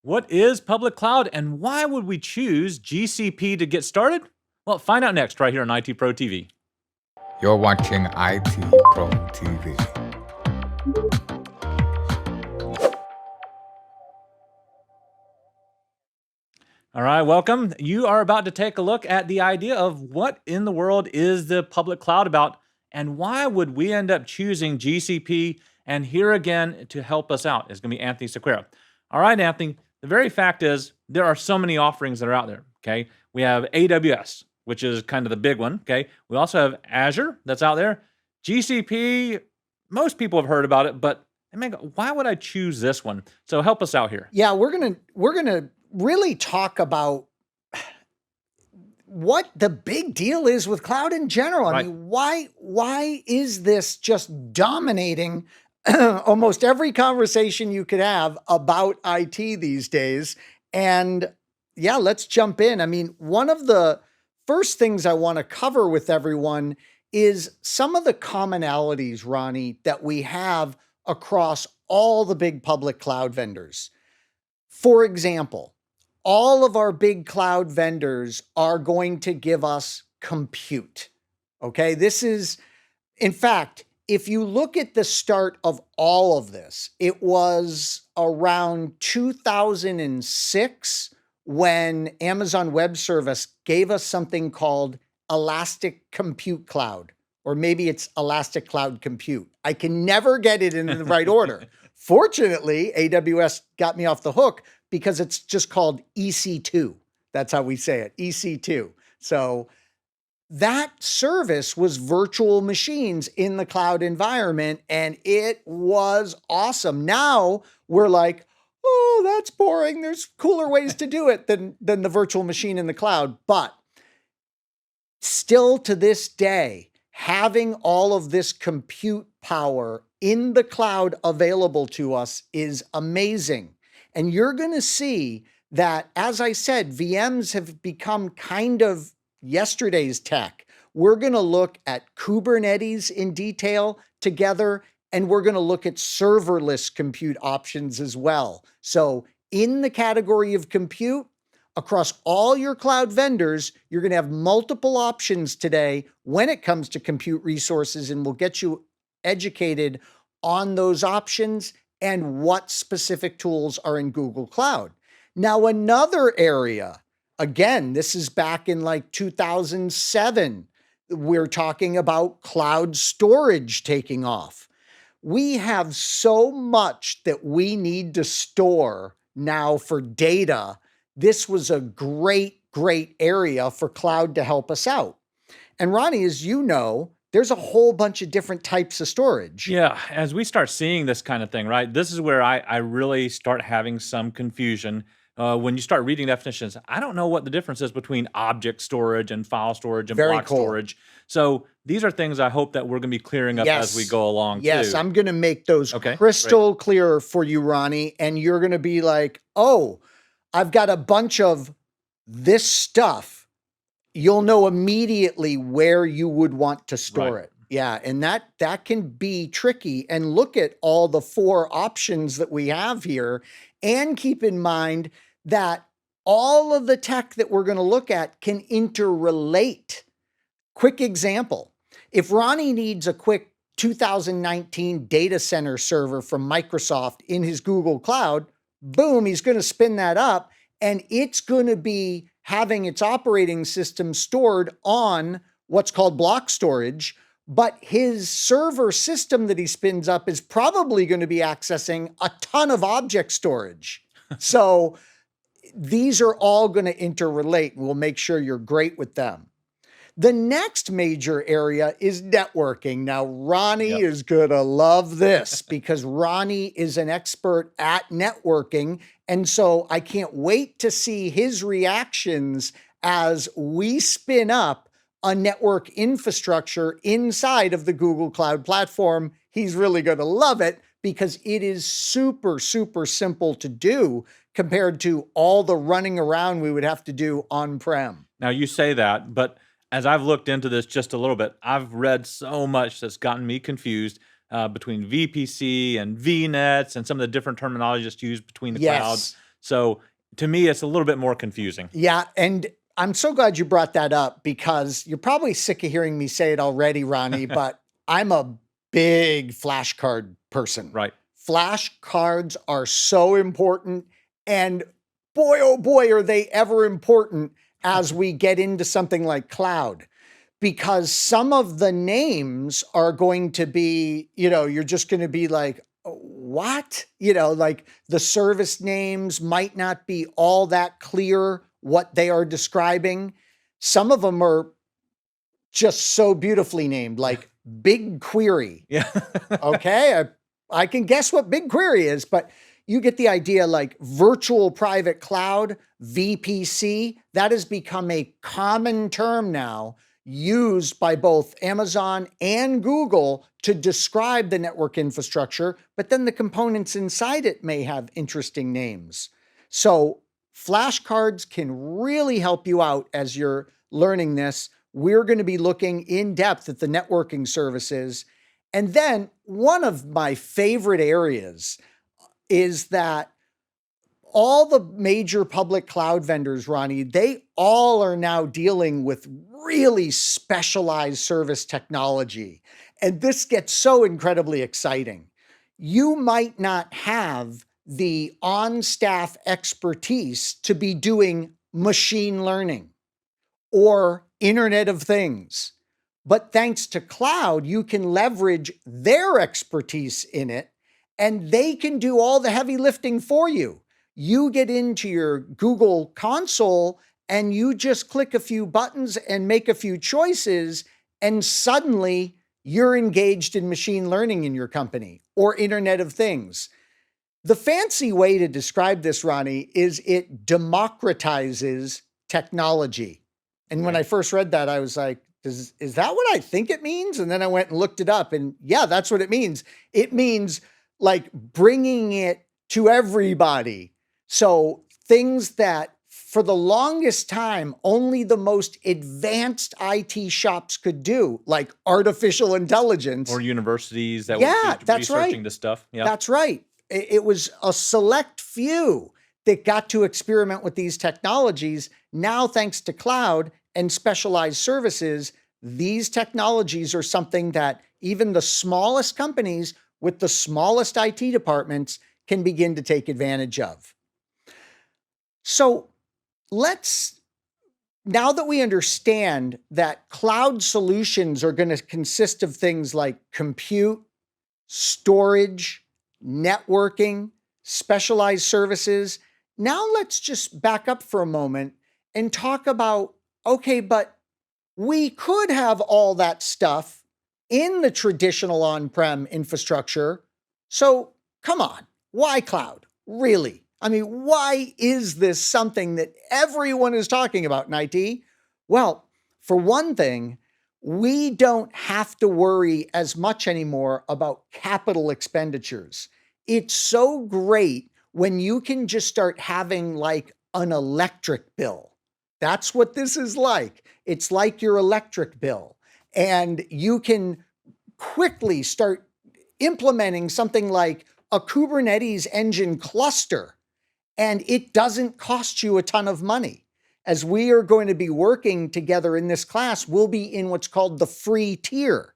What is public cloud and why would we choose GCP to get started? Well, find out next right here on IT Pro TV. You're watching IT Pro TV. All right, welcome. You are about to take a look at the idea of what in the world is the public cloud about and why would we end up choosing GCP? And here again to help us out is going to be Anthony Sequeira. All right, Anthony, the very fact is there are so many offerings that are out there. Okay, we have AWS, which is kind of the big one. Okay, we also have Azure that's out there. GCP, most people have heard about it, but why would I choose this one? So help us out here. Yeah, we're gonna really talk about what the big deal is with cloud in general. I Right. mean, why is this just dominating almost every conversation you could have about IT these days? And yeah, let's jump in. I mean, one of the first things I want to cover with everyone is some of the commonalities, Ronnie, that we have across all the big public cloud vendors. For example, all of our big cloud vendors are going to give us compute. Okay. This is, in fact, if you look at the start of all of this, it was around 2006 when Amazon Web Service gave us something called Elastic Compute Cloud, or maybe it's Elastic Cloud Compute. I can never get it in the right order. Fortunately, AWS got me off the hook because it's just called EC2. That's how we say it, EC2. So that service was virtual machines in the cloud environment, and it was awesome. Now we're like, oh, that's boring. There's cooler ways to do it than the virtual machine in the cloud. But still to this day, having all of this compute power in the cloud available to us is amazing. And you're going to see that, as I said, VMs have become kind of yesterday's tech. We're going to look at Kubernetes in detail together, and we're going to look at serverless compute options as well. So, in the category of compute, across all your cloud vendors, you're going to have multiple options today when it comes to compute resources, and we'll get you educated on those options and what specific tools are in Google Cloud. Now, another area, again, this is back in like 2007, we're talking about cloud storage taking off. We have so much that we need to store now for data. This was a great area for cloud to help us out. And Ronnie, as you know, there's a whole bunch of different types of storage. Yeah, as we start seeing this kind of thing, right? This is where I really start having some confusion. When you start reading definitions, I don't know what the difference is between object storage and file storage and Very block cool. storage. So these are things I hope that we're going to be clearing up as we go along. Yes, too. I'm going to make those Okay, crystal clear for you, Ronnie. And you're going to be like, oh, I've got a bunch of this stuff. You'll know immediately where you would want to store Right. it. Yeah, and that can be tricky. And look at all the 4 options that we have here, and keep in mind that all of the tech that we're going to look at can interrelate. Quick example. If Ronnie needs a quick 2019 data center server from Microsoft in his Google Cloud, boom, he's going to spin that up, and it's going to be having its operating system stored on what's called block storage. But his server system that he spins up is probably going to be accessing a ton of object storage. So these are all going to interrelate, and we'll make sure you're great with them. The next major area is networking. Now, Ronnie is going to love this because Ronnie is an expert at networking. And so I can't wait to see his reactions as we spin up a network infrastructure inside of the Google Cloud Platform. He's really going to love it because it is super simple to do compared to all the running around we would have to do on-prem. Now you say that, but as I've looked into this just a little bit, I've read so much that's gotten me confused between VPC and VNets and some of the different terminology just used between the clouds. So to me, it's a little bit more confusing. Yeah. And I'm so glad you brought that up because you're probably sick of hearing me say it already, Ronnie, but I'm a big flashcard person. Right. Flashcards are so important. And boy, oh boy, are they ever important as we get into something like cloud. Because some of the names are going to be, you're just going to be like, what? Like the service names might not be all that clear what they are describing. Some of them are just so beautifully named, like BigQuery. Yeah. Okay. I can guess what BigQuery is, but you get the idea, like virtual private cloud, VPC, that has become a common term now used by both Amazon and Google to describe the network infrastructure, but then the components inside it may have interesting names. So flashcards can really help you out as you're learning this. We're going to be looking in depth at the networking services. And then one of my favorite areas is that all the major public cloud vendors, Ronnie, they all are now dealing with really specialized service technology. And this gets so incredibly exciting. You might not have the on-staff expertise to be doing machine learning or Internet of Things. But thanks to cloud, you can leverage their expertise in it, and they can do all the heavy lifting for you. You get into your Google console and you just click a few buttons and make a few choices, and suddenly you're engaged in machine learning in your company or Internet of Things. The fancy way to describe this, Ronnie, is it democratizes technology. And when I first read that, I was like, is that what I think it means? And then I went and looked it up, and yeah, that's what it means. It means like bringing it to everybody. So things that for the longest time, only the most advanced IT shops could do, like artificial intelligence. Or universities that Yeah, would be that's researching right. this stuff. Yeah. That's right. It was a select few that got to experiment with these technologies. Now, thanks to cloud and specialized services, these technologies are something that even the smallest companies with the smallest IT departments can begin to take advantage of. So now that we understand that cloud solutions are going to consist of things like compute, storage, networking, specialized services, now let's just back up for a moment and talk about, okay, but we could have all that stuff in the traditional on-prem infrastructure. So come on, why cloud? Really? I mean, why is this something that everyone is talking about in IT? Well, for one thing, we don't have to worry as much anymore about capital expenditures. It's so great when you can just start having like an electric bill. That's what this is like. It's like your electric bill. And you can quickly start implementing something like a Kubernetes engine cluster, and it doesn't cost you a ton of money. As we are going to be working together in this class, we'll be in what's called the free tier.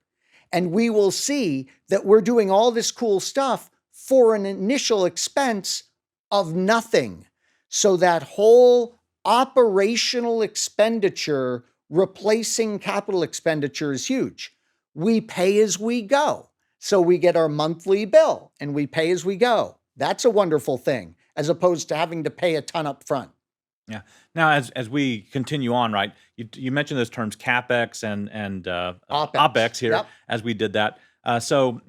And we will see that we're doing all this cool stuff for an initial expense of nothing. So that whole operational expenditure replacing capital expenditure is huge. We pay as we go. So we get our monthly bill and we pay as we go. That's a wonderful thing, as opposed to having to pay a ton up front. Yeah. Now, as we continue on, right? You mentioned those terms CapEx and OpEx here. Yep. As we did that. So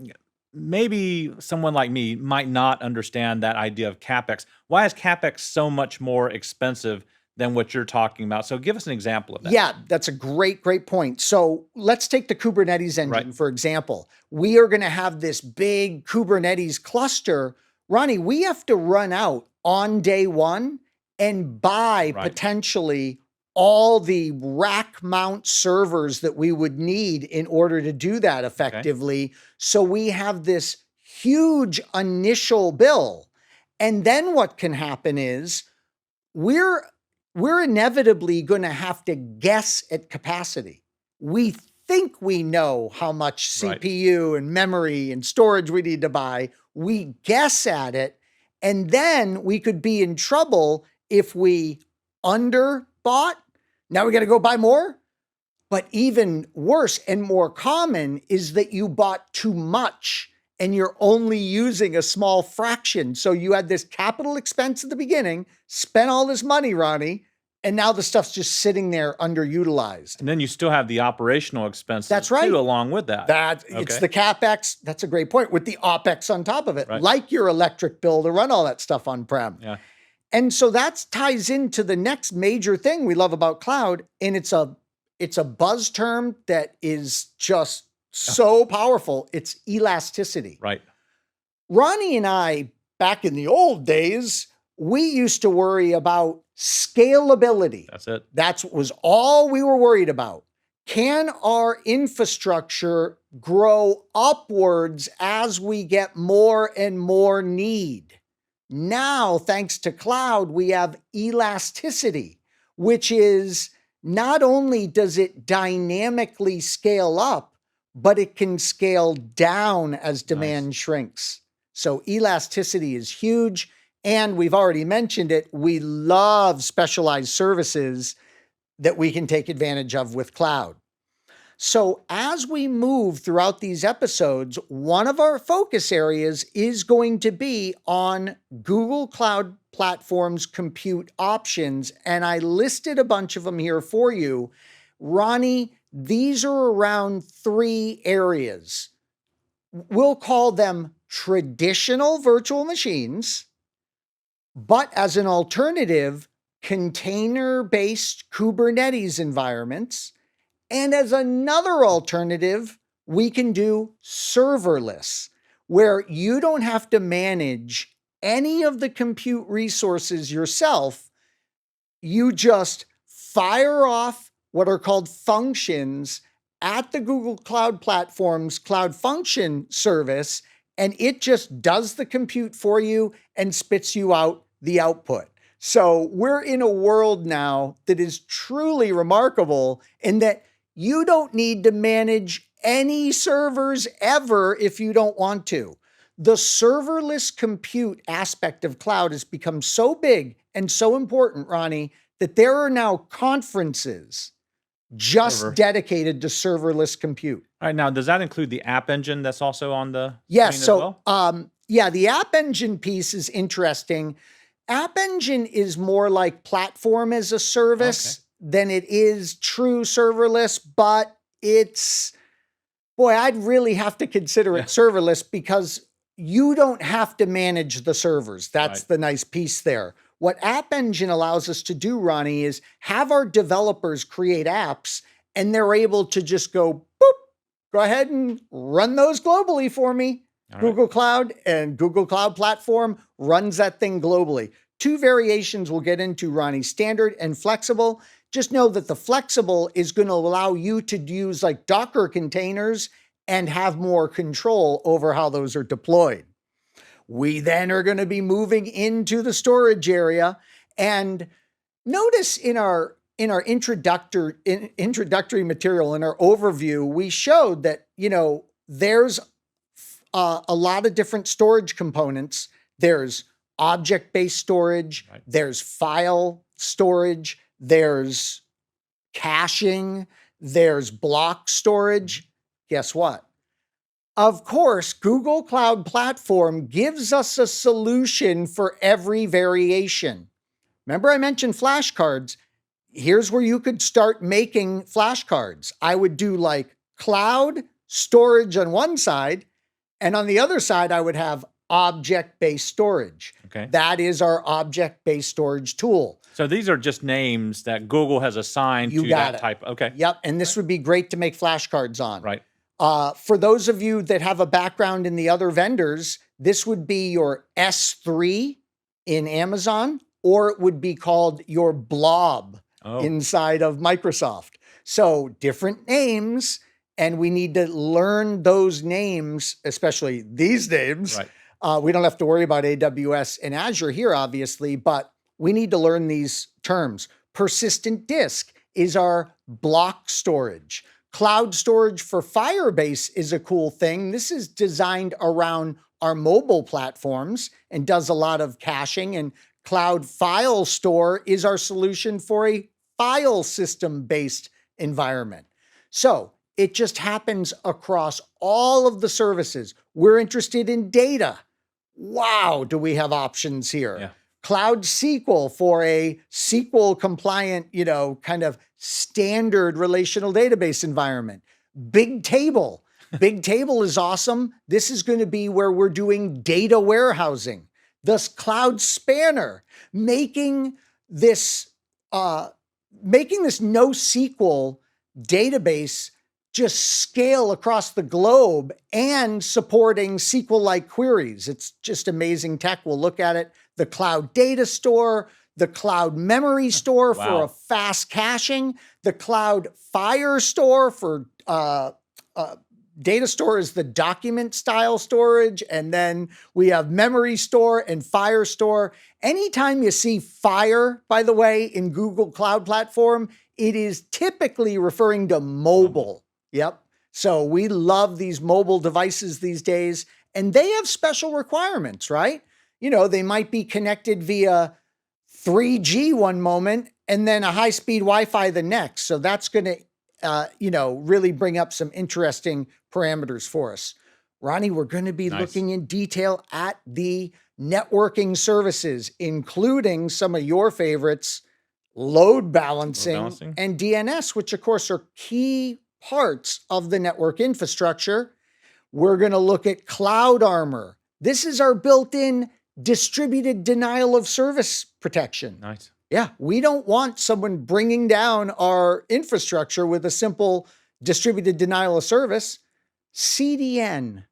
maybe someone like me might not understand that idea of CapEx. Why is CapEx so much more expensive than what you're talking about? So give us an example of that. Yeah, that's a great point. So let's take the Kubernetes engine, Right. for example. We are going to have this big Kubernetes cluster. Ronnie, we have to run out on day one and buy Right. potentially all the rack mount servers that we would need in order to do that effectively. So we have this huge initial bill. And then what can happen is we're inevitably going to have to guess at capacity. We think we know how much Right. CPU and memory and storage we need to buy. We guess at it, and then we could be in trouble if we underbought. Now we got to go buy more. But even worse and more common is that you bought too much and you're only using a small fraction. So you had this capital expense at the beginning, spent all this money, Ronnie, and now the stuff's just sitting there underutilized. And then you still have the operational expenses That's right. too, along with that. It's the CapEx. That's a great point, with the OpEx on top of it, Right. like your electric bill to run all that stuff on-prem. Yeah. And so that ties into the next major thing we love about cloud, and it's a buzz term that is just so powerful. It's elasticity. Right. Ronnie and I, back in the old days, we used to worry about scalability. That's it. That was all we were worried about. Can our infrastructure grow upwards as we get more and more need? Now, thanks to cloud, we have elasticity, which is not only does it dynamically scale up, but it can scale down as demand shrinks. So elasticity is huge. And we've already mentioned it. We love specialized services that we can take advantage of with cloud. So as we move throughout these episodes, one of our focus areas is going to be on Google Cloud Platform's compute options. And I listed a bunch of them here for you. Ronnie, these are around 3 areas. We'll call them traditional virtual machines, but as an alternative, container-based Kubernetes environments. And as another alternative, we can do serverless, where you don't have to manage any of the compute resources yourself. You just fire off what are called functions at the Google Cloud Platform's Cloud Function service, and it just does the compute for you and spits you out the output. So we're in a world now that is truly remarkable in that you don't need to manage any servers ever if you don't want to. The serverless compute aspect of cloud has become so big and so important, Ronnie, that there are now conferences just dedicated to serverless compute. All right. Now, does that include the App Engine that's also on the Yes. screen as So, well? the App Engine piece is interesting. App Engine is more like platform as a service than it is true serverless, but I'd really have to consider it serverless because you don't have to manage the servers. That's the nice piece there. What App Engine allows us to do, Ronnie, is have our developers create apps, and they're able to just go ahead and run those globally for me. Google Cloud and Google Cloud Platform runs that thing globally. 2 variations we'll get into, Ronnie, standard and flexible. Just know that the flexible is going to allow you to use like Docker containers and have more control over how those are deployed. We then are going to be moving into the storage area. And notice in our introductory material, in our overview, we showed that, there's a lot of different storage components. There's object-based storage, there's file storage, there's caching, there's block storage. Guess what? Of course, Google Cloud Platform gives us a solution for every variation. Remember I mentioned flashcards? Here's where you could start making flashcards. I would do like cloud storage on one side, and on the other side, I would have object-based storage. Okay. That is our object-based storage tool. So these are just names that Google has assigned to that type. Okay. Yep. And this would be great to make flashcards on. Right. For those of you that have a background in the other vendors, this would be your S3 in Amazon, or it would be called your blob inside of Microsoft. So different names, and we need to learn those names, especially these names, We don't have to worry about AWS and Azure here, obviously, but we need to learn these terms. Persistent disk is our block storage. Cloud storage for Firebase is a cool thing. This is designed around our mobile platforms and does a lot of caching. And Cloud File Store is our solution for a file system-based environment. So it just happens across all of the services. We're interested in data. Wow, do we have options here? Yeah. Cloud SQL for a SQL compliant, kind of standard relational database environment. Big Table. Big Table is awesome. This is going to be where we're doing data warehousing. Thus, Cloud Spanner, making this NoSQL database just scale across the globe and supporting SQL-like queries. It's just amazing tech. We'll look at it. The Cloud Data Store, the Cloud Memory Store for a fast caching, the Cloud Fire Store for data store is the document style storage. And then we have Memory Store and Fire Store. Anytime you see Fire, by the way, in Google Cloud Platform, it is typically referring to mobile. Yep. So we love these mobile devices these days, and they have special requirements, right? They might be connected via 3G one moment and then a high-speed Wi-Fi the next. So that's going to, really bring up some interesting parameters for us. Ronnie, we're going to be looking in detail at the networking services, including some of your favorites, load balancing and DNS, which of course are key parts of the network infrastructure. We're going to look at Cloud Armor. This is our built-in distributed denial of service protection. Nice. Yeah, we don't want someone bringing down our infrastructure with a simple distributed denial of service. CDN.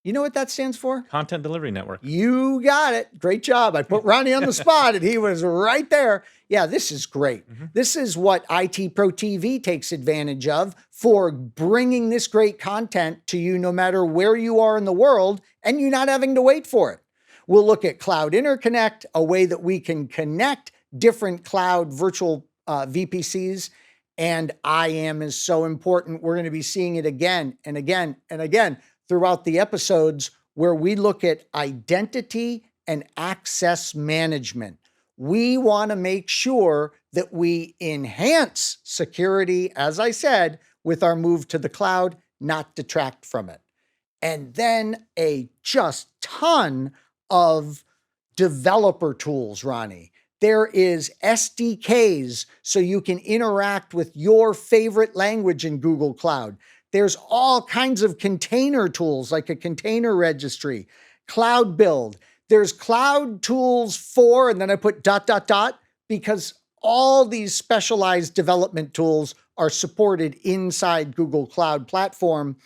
You know what that stands for? Content Delivery Network. You got it. Great job. I put Ronnie on the spot and he was right there. Yeah, this is great. This is what IT Pro TV takes advantage of for bringing this great content to you no matter where you are in the world and you not having to wait for it. We'll look at Cloud Interconnect, a way that we can connect different cloud virtual VPCs. And IAM is so important. We're going to be seeing it again and again and again throughout the episodes where we look at identity and access management. We want to make sure that we enhance security, as I said, with our move to the cloud, not detract from it. And then a just ton of developer tools, Ronnie. There is SDKs so you can interact with your favorite language in Google Cloud. There's all kinds of container tools like a container registry, Cloud Build. There's cloud tools for, and then I put ... because all these specialized development tools are supported inside Google Cloud Platform.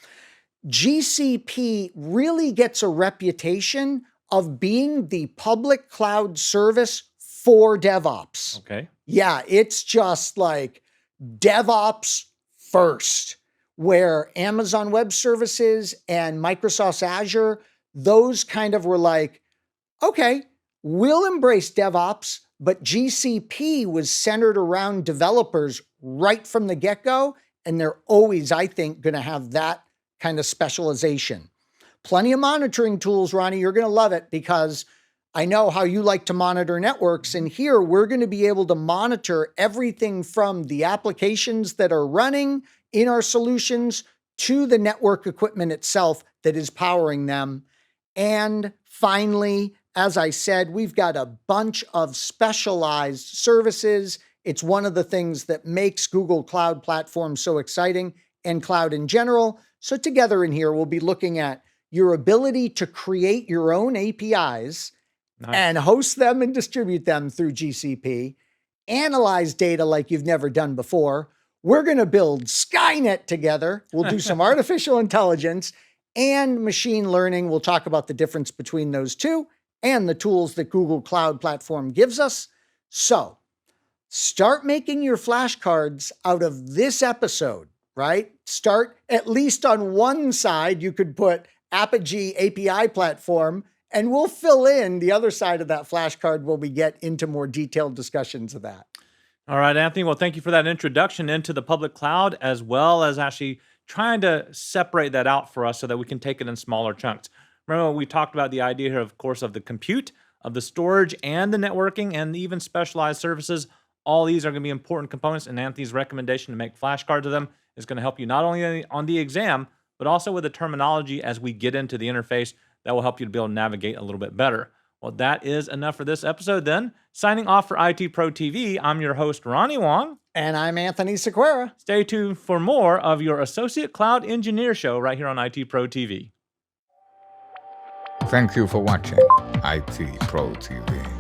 GCP really gets a reputation of being the public cloud service for DevOps. Okay. Yeah, it's just like DevOps first, where Amazon Web Services and Microsoft Azure, those kind of were like, okay, we'll embrace DevOps, but GCP was centered around developers right from the get-go, and they're always, I think, going to have that kind of specialization. Plenty of monitoring tools, Ronnie. You're going to love it because I know how you like to monitor networks, and here we're going to be able to monitor everything from the applications that are running in our solutions to the network equipment itself that is powering them. And finally, as I said, we've got a bunch of specialized services. It's one of the things that makes Google Cloud Platform so exciting and cloud in general. So together in here, we'll be looking at your ability to create your own APIs and host them and distribute them through GCP, analyze data like you've never done before. We're going to build Skynet together. We'll do some artificial intelligence and machine learning. We'll talk about the difference between those two and the tools that Google Cloud Platform gives us. So start making your flashcards out of this episode, right? Start at least on one side. You could put Apigee API Platform And we'll fill in the other side of that flashcard when we get into more detailed discussions of that. All right, Anthony. Well, thank you for that introduction into the public cloud, as well as actually trying to separate that out for us so that we can take it in smaller chunks. Remember, we talked about the idea here, of course, of the compute, of the storage, and the networking, and even specialized services. All these are going to be important components, and Anthony's recommendation to make flashcards of them is going to help you not only on the exam, but also with the terminology as we get into the interface. That will help you to be able to navigate a little bit better. Well, that is enough for this episode then. Signing off for IT Pro TV, I'm your host, Ronnie Wong. And I'm Anthony Sequeira. Stay tuned for more of your Associate Cloud Engineer Show right here on IT Pro TV. Thank you for watching IT Pro TV.